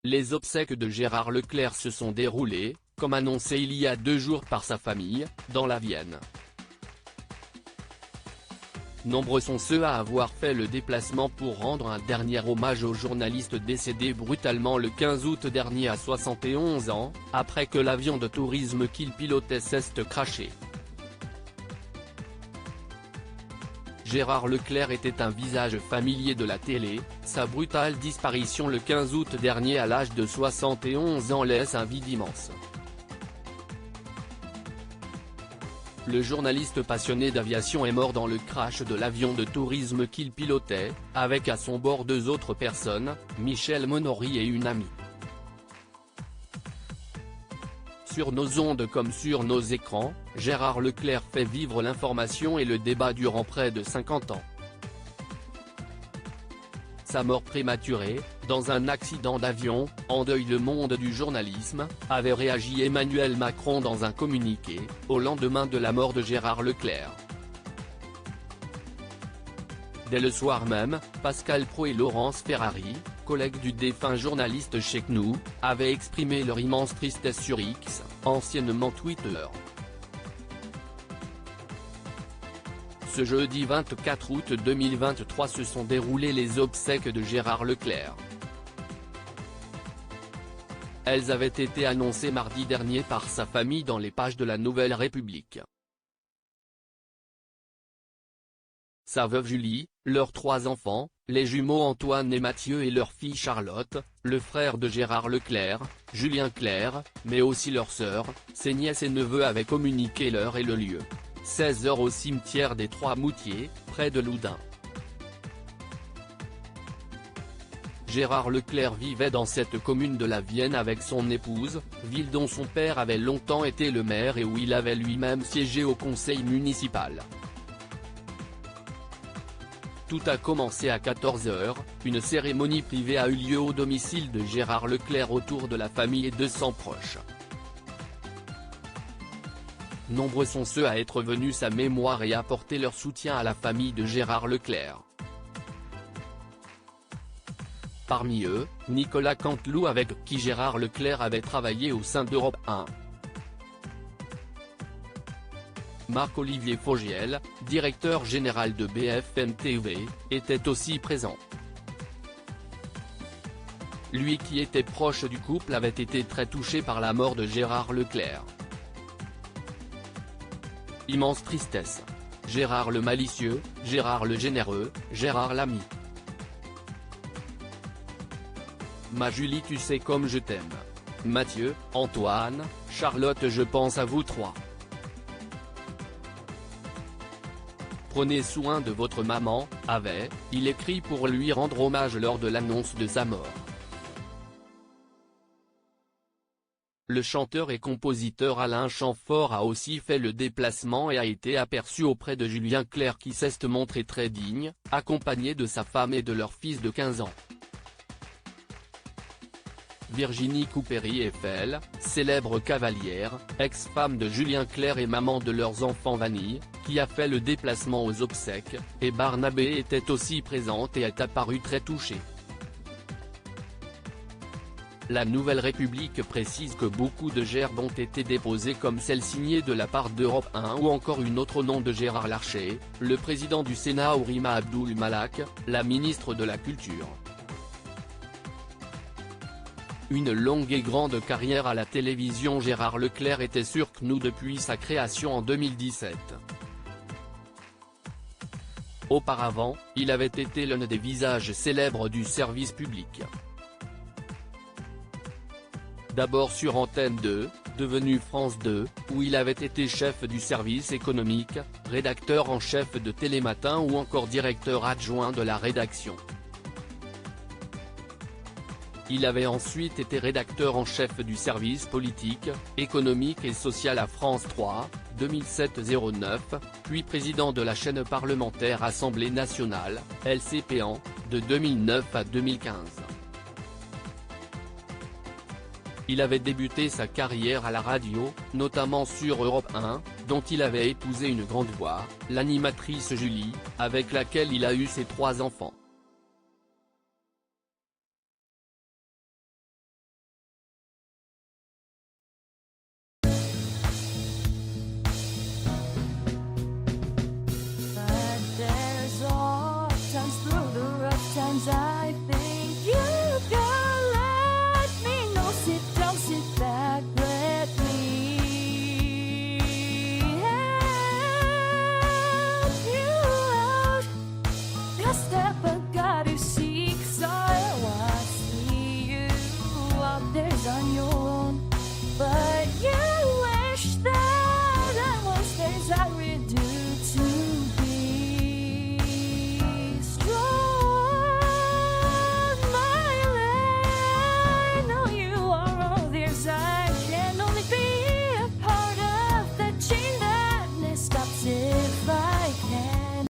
Les obsèques de Gérard Leclerc se sont déroulées, comme annoncé il y a 2 jours par sa famille, dans la Vienne. Nombreux sont ceux à avoir fait le déplacement pour rendre un dernier hommage au journaliste décédé brutalement le 15 août dernier à 71 ans, après que l'avion de tourisme qu'il pilotait s'est crashé. Gérard Leclerc était un visage familier de la télé, sa brutale disparition le 15 août dernier à l'âge de 71 ans laisse un vide immense. Le journaliste passionné d'aviation est mort dans le crash de l'avion de tourisme qu'il pilotait, avec à son bord 2 autres personnes, Michel Monory et une amie. Sur nos ondes comme sur nos écrans, Gérard Leclerc fait vivre l'information et le débat durant près de 50 ans. Sa mort prématurée, dans un accident d'avion, endeuille le monde du journalisme, avait réagi Emmanuel Macron dans un communiqué, au lendemain de la mort de Gérard Leclerc. Dès le soir même, Pascal Praud et Laurence Ferrari, collègues du défunt journaliste chez CNews, avaient exprimé leur immense tristesse sur X, anciennement Twitter. Ce jeudi 24 août 2023 se sont déroulées les obsèques de Gérard Leclerc. Elles avaient été annoncées mardi dernier par sa famille dans les pages de la Nouvelle République. Sa veuve Julie, leurs 3 enfants, les jumeaux Antoine et Mathieu et leur fille Charlotte, le frère de Gérard Leclerc, Julien Clerc, mais aussi leur sœur, ses nièces et neveux avaient communiqué l'heure et le lieu. 16 h au cimetière des Trois-Moutiers, près de Loudun. Gérard Leclerc vivait dans cette commune de la Vienne avec son épouse, ville dont son père avait longtemps été le maire et où il avait lui-même siégé au conseil municipal. Tout a commencé à 14 h, une cérémonie privée a eu lieu au domicile de Gérard Leclerc autour de la famille et de 200 proches. Nombreux sont ceux à être venus sa mémoire et apporter leur soutien à la famille de Gérard Leclerc. Parmi eux, Nicolas Canteloup avec qui Gérard Leclerc avait travaillé au sein d'Europe 1. Marc-Olivier Fogiel, directeur général de BFM TV, était aussi présent. Lui qui était proche du couple avait été très touché par la mort de Gérard Leclerc. Immense tristesse. Gérard le malicieux, Gérard le généreux, Gérard l'ami. Ma Julie tu sais comme je t'aime. Mathieu, Antoine, Charlotte je pense à vous 3. Prenez soin de votre maman, avait-il écrit pour lui rendre hommage lors de l'annonce de sa mort. Le chanteur et compositeur Alain Chamfort a aussi fait le déplacement et a été aperçu auprès de Julien Clerc qui s'est montré très digne, accompagné de sa femme et de leur fils de 15 ans. Virginie Coupéry-Eiffel, célèbre cavalière, ex-femme de Julien Clerc et maman de leurs enfants Vanille, qui a fait le déplacement aux obsèques, et Barnabé était aussi présente et est apparue très touchée. La Nouvelle République précise que beaucoup de gerbes ont été déposées comme celle signée de la part d'Europe 1 ou encore une autre au nom de Gérard Larcher, le président du Sénat ou Rima Abdul Malak, la ministre de la Culture. Une longue et grande carrière à la télévision. Gérard Leclerc était sur CNews depuis sa création en 2017. Auparavant, il avait été l'un des visages célèbres du service public. D'abord sur Antenne 2, devenu France 2, où il avait été chef du service économique, rédacteur en chef de Télématin ou encore directeur adjoint de la rédaction. Il avait ensuite été rédacteur en chef du service politique, économique et social à France 3, 2007-09, puis président de la chaîne parlementaire Assemblée nationale, LCP de 2009 à 2015. Il avait débuté sa carrière à la radio, notamment sur Europe 1, dont il avait épousé une grande voix, l'animatrice Julie, avec laquelle il a eu ses 3 enfants.